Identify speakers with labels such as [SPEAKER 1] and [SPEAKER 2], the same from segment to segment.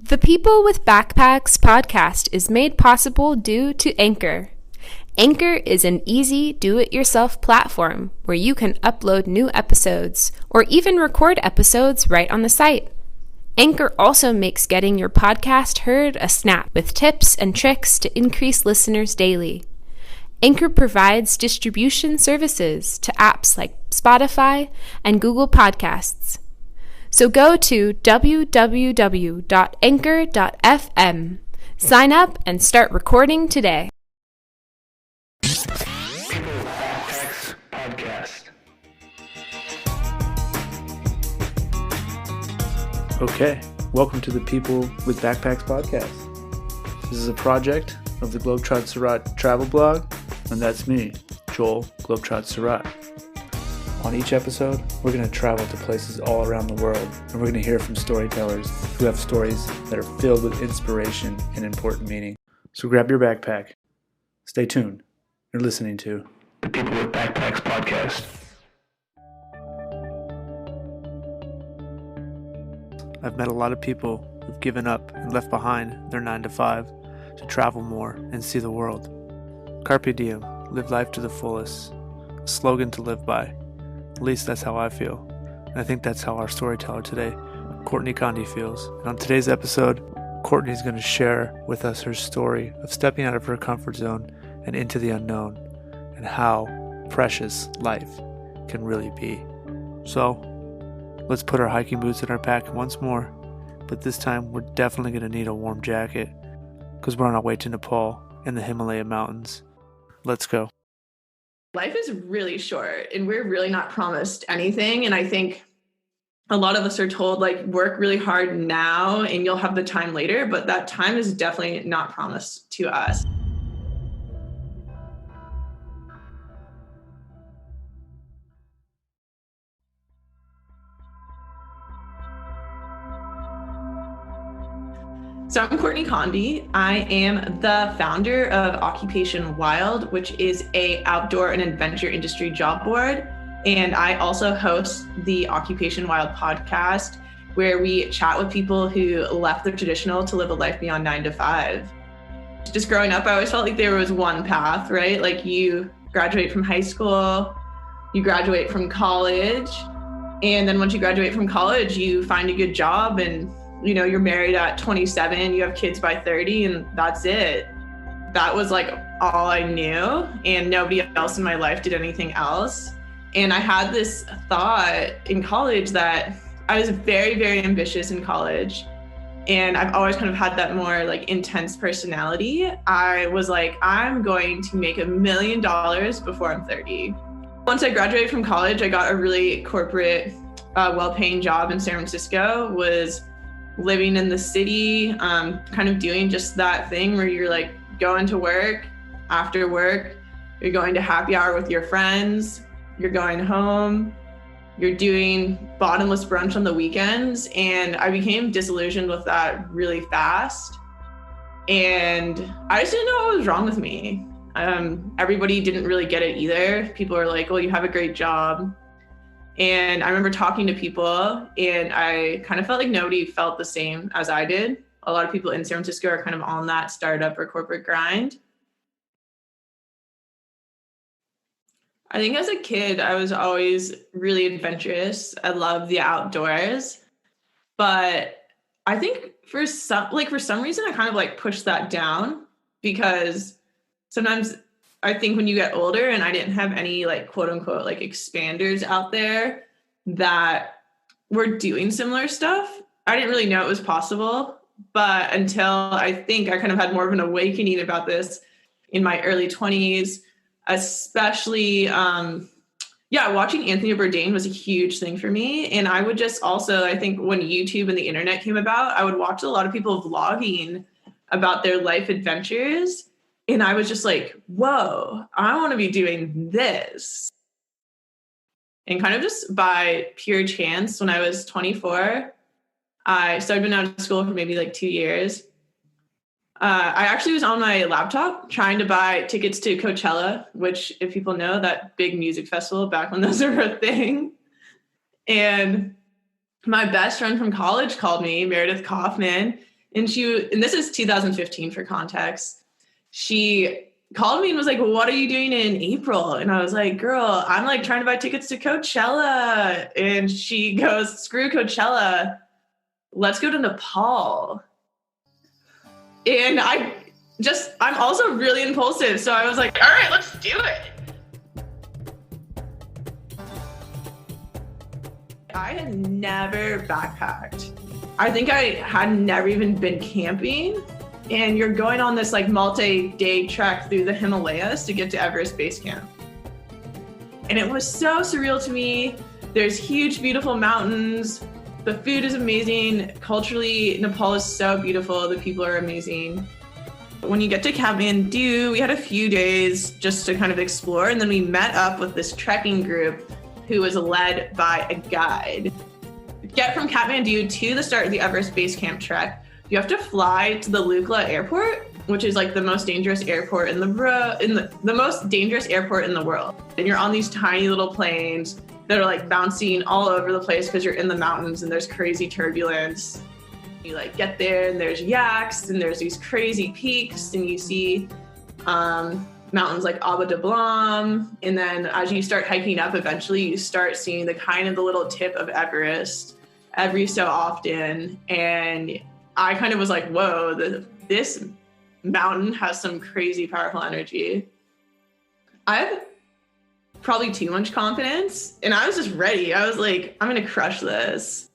[SPEAKER 1] The People with Backpacks podcast is made possible due to Anchor. Anchor is an easy do-it-yourself platform where you can upload new episodes or even record episodes right on the site. Anchor also makes getting your podcast heard a snap with tips and tricks to increase listeners daily. Anchor provides distribution services to apps like Spotify and Google Podcasts. So go to www.anchor.fm, sign up, and start recording today.
[SPEAKER 2] Podcast. Okay, welcome to the People with Backpacks podcast. This is a project of the Globetrot Surat travel blog, and that's me, Joel Globetrot Surat. On each episode, we're going to travel to places all around the world, and we're going to hear from storytellers who have stories that are filled with inspiration and important meaning. So grab your backpack. Stay tuned. You're listening to the People with Backpacks podcast. I've met a lot of people who've given up and left behind their 9-to-5 to travel more and see the world. Carpe diem, live life to the fullest, a slogan to live by. At least that's how I feel. And I think that's how our storyteller today, Courtney Condy, feels. And on today's episode, Courtney's going to share with us her story of stepping out of her comfort zone and into the unknown, and how precious life can really be. So, let's put our hiking boots in our pack once more, but this time we're definitely going to need a warm jacket, because we're on our way to Nepal and the Himalaya mountains. Let's go.
[SPEAKER 3] Life is really short and we're really not promised anything. And I think a lot of us are told, like, work really hard now and you'll have the time later, but that time is definitely not promised to us. So I'm Courtney Condy. I am the founder of Occupation Wild, which is a outdoor and adventure industry job board. And I also host the Occupation Wild podcast, where we chat with people who left the traditional to live a life beyond 9-to-5. Just growing up, I always felt like there was one path, right? Like, you graduate from high school, you graduate from college, and then once you graduate from college, you find a good job and you're married at 27, you have kids by 30, and that's it. That was like all I knew, and nobody else in my life did anything else. And I had this thought in college that I was very, very ambitious in college. And I've always kind of had that more like intense personality. I was like, I'm going to make $1 million before I'm 30. Once I graduated from college, I got a really corporate, well-paying job in San Francisco, was living in the city, kind of doing just that thing where you're like going to work, after work, you're going to happy hour with your friends, you're going home, you're doing bottomless brunch on the weekends. And I became disillusioned with that really fast. And I just didn't know what was wrong with me. Everybody didn't really get it either. People were like, well, you have a great job. And I remember talking to people, and I kind of felt like nobody felt the same as I did. A lot of people in San Francisco are kind of on that startup or corporate grind. I think as a kid, I was always really adventurous. I loved the outdoors. But I think for some reason, I kind of like pushed that down, because sometimes I think when you get older, and I didn't have any like quote unquote like expanders out there that were doing similar stuff, I didn't really know it was possible. But until I think I kind of had more of an awakening about this in my early 20s, especially, watching Anthony Bourdain was a huge thing for me. And I would just also, I think when YouTube and the internet came about, I would watch a lot of people vlogging about their life adventures. And I was just like, whoa, I want to be doing this. And kind of just by pure chance, when I was 24, I'd been out of school for maybe like 2 years. I actually was on my laptop trying to buy tickets to Coachella, which, if people know, that big music festival back when those were a thing. And my best friend from college called me, Meredith Kaufman, And this is 2015 for context. She called me and was like, what are you doing in April? And I was like, girl, I'm like trying to buy tickets to Coachella. And she goes, screw Coachella. Let's go to Nepal. And I'm also really impulsive. So I was like, all right, let's do it. I had never backpacked. I think I had never even been camping. And you're going on this like multi-day trek through the Himalayas to get to Everest Basecamp. And it was so surreal to me. There's huge, beautiful mountains. The food is amazing. Culturally, Nepal is so beautiful. The people are amazing. When you get to Kathmandu, we had a few days just to kind of explore. And then we met up with this trekking group who was led by a guide. Get from Kathmandu to the start of the Everest Basecamp trek, you have to fly to the Lukla airport, which is like the most dangerous airport in the most dangerous airport in the world. And you're on these tiny little planes that are like bouncing all over the place because you're in the mountains and there's crazy turbulence. You like get there and there's yaks and there's these crazy peaks and you see mountains like Abu Dablam. And then as you start hiking up, eventually you start seeing the little tip of Everest every so often. And I kind of was like, whoa, this mountain has some crazy powerful energy. I have probably too much confidence and I was just ready. I was like, I'm going to crush this.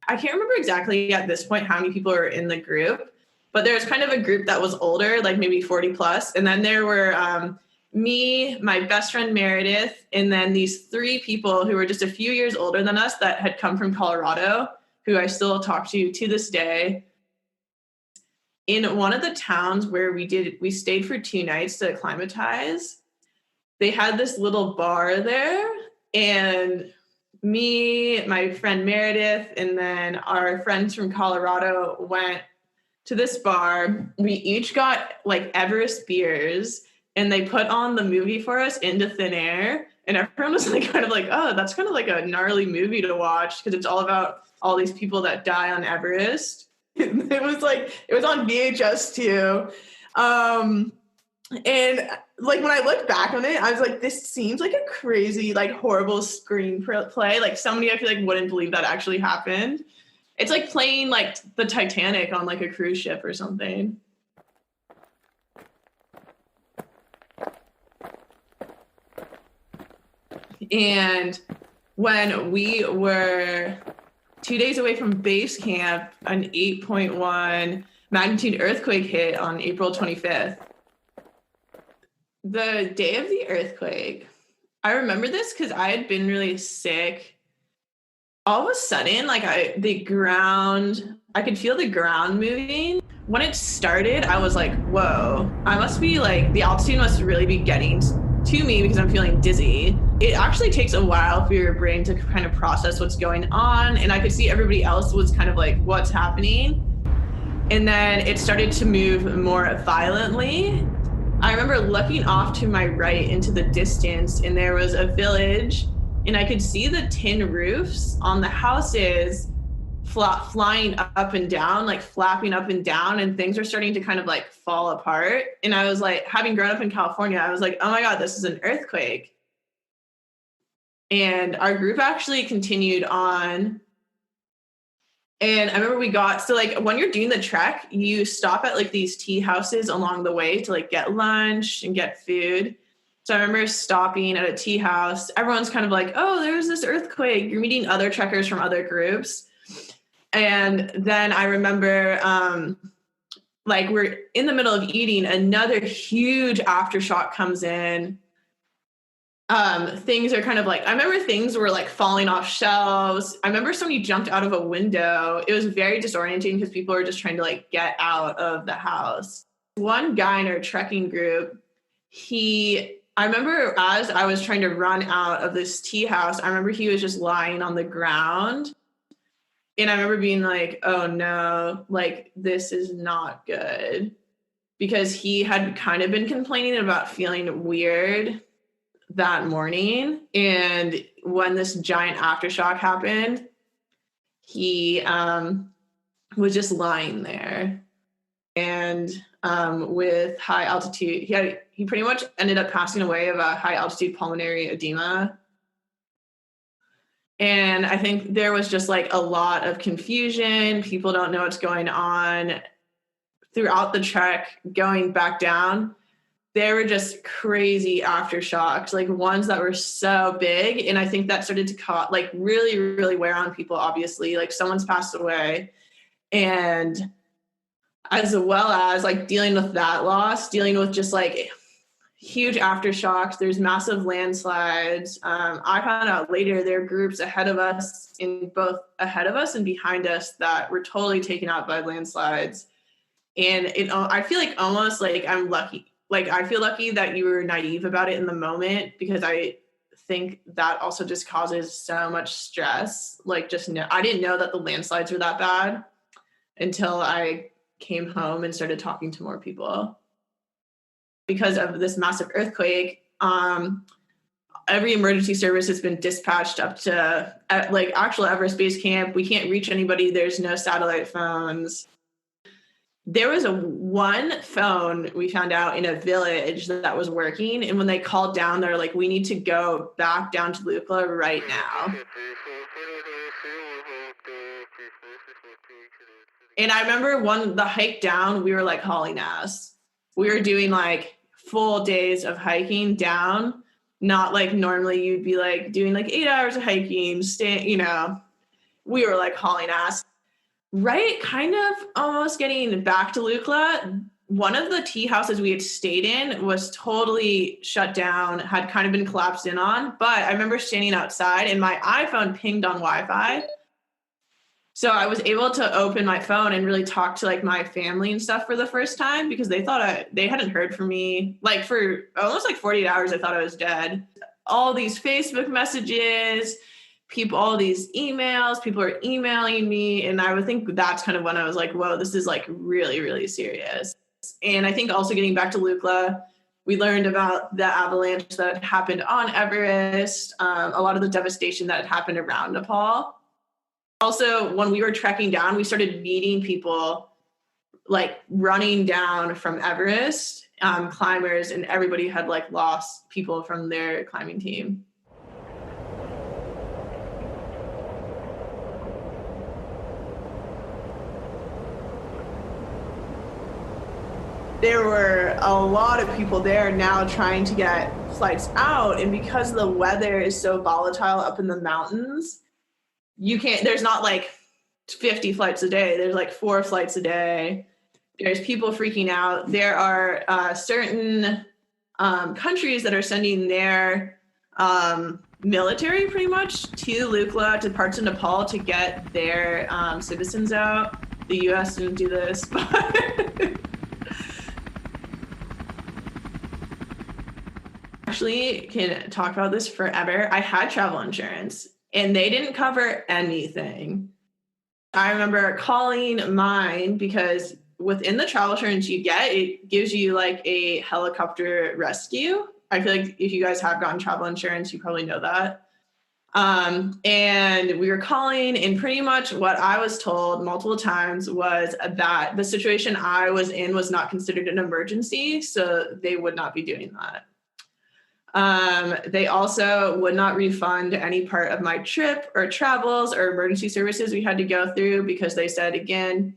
[SPEAKER 3] I can't remember exactly at this point how many people were in the group, but there was kind of a group that was older, like maybe 40 plus. And then there were me, my best friend Meredith, and then these three people who were just a few years older than us that had come from Colorado, who I still talk to this day. In one of the towns where we stayed for 2 nights to acclimatize, they had this little bar there, and me, my friend Meredith, and then our friends from Colorado went to this bar. We each got like Everest beers, and they put on the movie for us, Into Thin Air, and everyone was like kind of like, oh, that's kind of like a gnarly movie to watch because it's all about all these people that die on Everest. It was on VHS too. And like when I look back on it, I was like, this seems like a crazy, like horrible screenplay. Like somebody I feel like wouldn't believe that actually happened. It's like playing like the Titanic on like a cruise ship or something. And when we were 2 days away from base camp, an 8.1 magnitude earthquake hit on April 25th. The day of the earthquake, I remember this because I had been really sick. All of a sudden, like I could feel the ground moving. When it started, I was like, whoa, the altitude must really be getting to me because I'm feeling dizzy. It actually takes a while for your brain to kind of process what's going on. And I could see everybody else was kind of like, what's happening? And then it started to move more violently. I remember looking off to my right into the distance, and there was a village, and I could see the tin roofs on the houses flying up and down, like flapping up and down, and things are starting to kind of like fall apart. And I was like, having grown up in California, I was like, oh my God, this is an earthquake. And our group actually continued on. And I remember when you're doing the trek, you stop at like these tea houses along the way to like get lunch and get food. So I remember stopping at a tea house. Everyone's kind of like, oh, there's this earthquake. You're meeting other trekkers from other groups. And then I remember like we're in the middle of eating, another huge aftershock comes in. Things are kind of like, I remember things were like falling off shelves. I remember somebody jumped out of a window. It was very disorienting because people were just trying to like get out of the house. One guy in our trekking group, I remember as I was trying to run out of this tea house, I remember he was just lying on the ground. And I remember being like, oh no, like this is not good. Because he had kind of been complaining about feeling weird that morning. And when this giant aftershock happened, he was just lying there. And with high altitude, he pretty much ended up passing away of a high altitude pulmonary edema. And I think there was just like a lot of confusion. People don't know what's going on. Throughout the trek going back down, there were just crazy aftershocks, like ones that were so big. And I think that started to like really, really wear on people, obviously. Like someone's passed away. And as well as like dealing with that loss, dealing with just like huge aftershocks. There's massive landslides. I found out later there are groups ahead of us and behind us that were totally taken out by landslides. And I feel like almost like I'm lucky. Like I feel lucky that you were naive about it in the moment, because I think that also just causes so much stress. Like I didn't know that the landslides were that bad until I came home and started talking to more people. Because of this massive earthquake, every emergency service has been dispatched up to like actual Everest Basecamp. We can't reach anybody. There's no satellite phones. There was one phone we found out in a village that was working. And when they called down, they're like, we need to go back down to Lukla right now. And I remember the hike down, we were like hauling ass. We were doing like full days of hiking down, not like normally you'd be like doing like 8 hours of hiking, we were like hauling ass. Right, kind of almost getting back to Lukla, one of the tea houses we had stayed in was totally shut down, had kind of been collapsed in on. But I remember standing outside and my iPhone pinged on Wi-Fi. So I was able to open my phone and really talk to like my family and stuff for the first time, because they thought they hadn't heard from me. Like for almost like 48 hours, I thought I was dead. All these Facebook messages, all these emails, people are emailing me. And I would think that's kind of when I was like, whoa, this is like really, really serious. And I think also getting back to Lukla, we learned about the avalanche that happened on Everest, a lot of the devastation that had happened around Nepal. Also, when we were trekking down, we started meeting people like running down from Everest, climbers, and everybody had like lost people from their climbing team. There were a lot of people there now trying to get flights out. And because the weather is so volatile up in the mountains, there's not like 50 flights a day. There's like 4 flights a day. There's people freaking out. There are certain countries that are sending their military pretty much to Lukla, to parts of Nepal to get their citizens out. The US didn't do this, but actually can talk about this forever. I had travel insurance and they didn't cover anything. I remember calling mine because within the travel insurance you get, it gives you like a helicopter rescue. I feel like if you guys have gotten travel insurance, you probably know that. And we were calling, and pretty much what I was told multiple times was that the situation I was in was not considered an emergency, so they would not be doing that. They also would not refund any part of my trip or travels or emergency services we had to go through, because they said, again,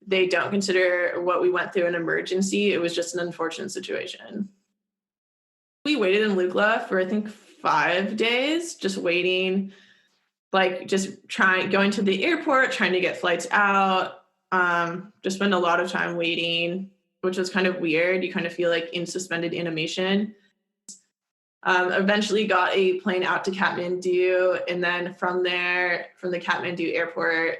[SPEAKER 3] they don't consider what we went through an emergency. It was just an unfortunate situation. We waited in Lukla for, I think, 5 days, just waiting, like just going to the airport, trying to get flights out, just spend a lot of time waiting, which was kind of weird. You kind of feel like in suspended animation. Eventually got a plane out to Kathmandu, and then from there, from the Kathmandu airport,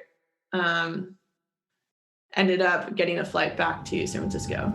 [SPEAKER 3] ended up getting a flight back to San Francisco.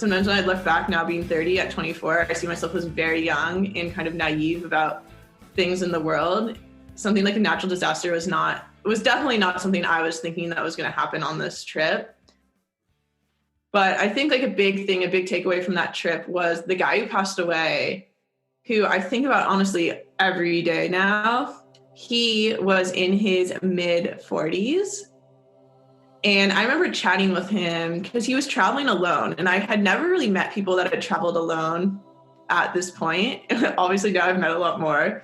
[SPEAKER 3] sometimes when I look back now, being 30 at 24, I see myself as very young and kind of naive about things in the world. Something like a natural disaster was definitely not something I was thinking that was going to happen on this trip. But I think like a big takeaway from that trip was the guy who passed away, who I think about honestly every day now. He was in his mid 40s. And I remember chatting with him because he was traveling alone. And I had never really met people that had traveled alone at this point. Obviously now I've met a lot more.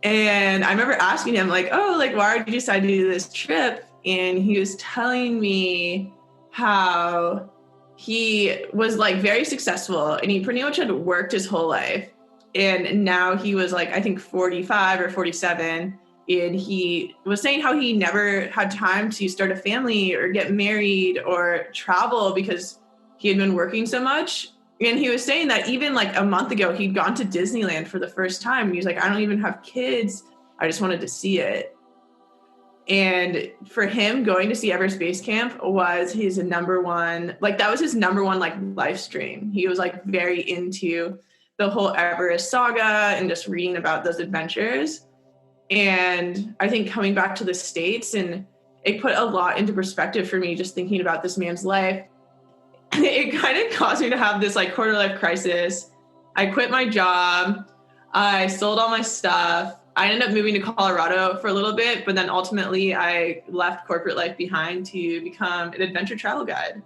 [SPEAKER 3] And I remember asking him like, oh, like, why did you decide to do this trip? And he was telling me how he was like very successful and he pretty much had worked his whole life. And now he was like, I think 45 or 47. And he was saying how he never had time to start a family or get married or travel because he had been working so much. And he was saying that even like a month ago, he'd gone to Disneyland for the first time. He was like, I don't even have kids. I just wanted to see it. And for him, going to see Everest Basecamp was his number one, like that was his number one like life stream. He was like very into the whole Everest saga and just reading about those adventures. And I think coming back to the States, and it put a lot into perspective for me just thinking about this man's life. It kind of caused me to have this like quarter life crisis. I quit my job. I sold all my stuff. I ended up moving to Colorado for a little bit, but then ultimately I left corporate life behind to become an adventure travel guide.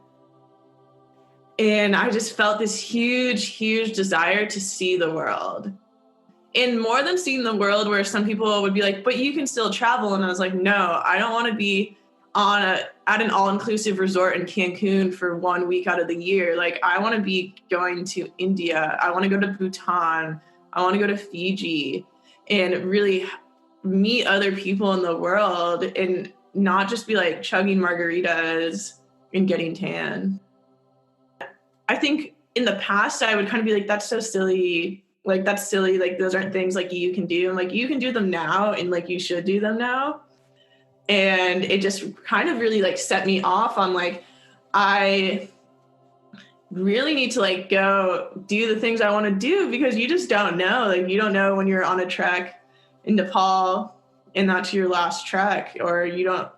[SPEAKER 3] And I just felt this huge desire to see the world. And more than seeing the world, where some people would be like, but you can still travel. And I was like, no, I don't want to be at an all-inclusive resort in Cancun for 1 week out of the year. Like, I want to be going to India. I want to go to Bhutan. I want to go to Fiji and really meet other people in the world and not just be like chugging margaritas and getting tan. I think in the past, I would kind of be like, that's so silly. Like, that's silly. Like, those aren't things like you can do. And like, you can do them now and like, you should do them now. And it just kind of really like set me off on like, I really need to like go do the things I want to do, because you just don't know. Like, you don't know when you're on a trek in Nepal and that's your last trek, or you don't.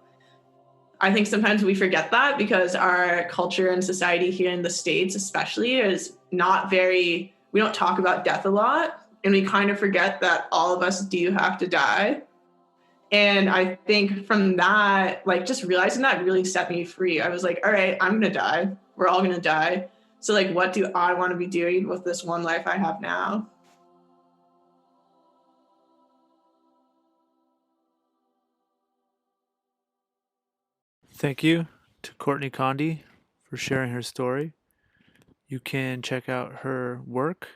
[SPEAKER 3] I think sometimes we forget that because our culture and society here in the States especially is not very, we don't talk about death a lot, and we kind of forget that all of us do have to die. And I think from that, like just realizing that really set me free. I was like, all right, I'm going to die. We're all going to die. So like, what do I want to be doing with this one life I have now?
[SPEAKER 2] Thank you to Courtney Condy for sharing her story. You can check out her work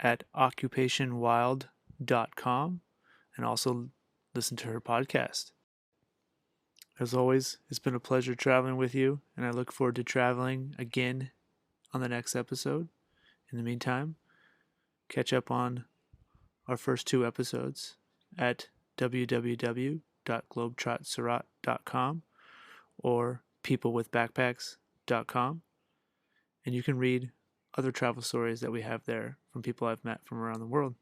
[SPEAKER 2] at occupationwild.com and also listen to her podcast. As always, it's been a pleasure traveling with you, and I look forward to traveling again on the next episode. In the meantime, catch up on our first 2 episodes at www.globetrotsurat.com or peoplewithbackpacks.com. And you can read other travel stories that we have there from people I've met from around the world.